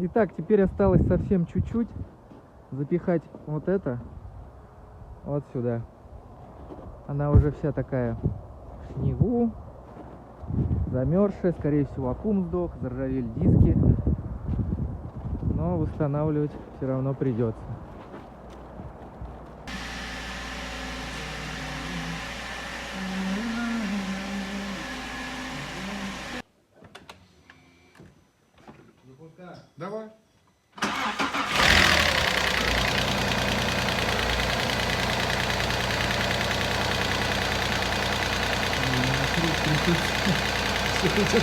Итак, теперь осталось совсем чуть-чуть запихать вот это вот сюда. Она уже вся такая в снегу, замерзшая, скорее всего аккум сдох, заржавели диски, но восстанавливать все равно придется. Давай. Все,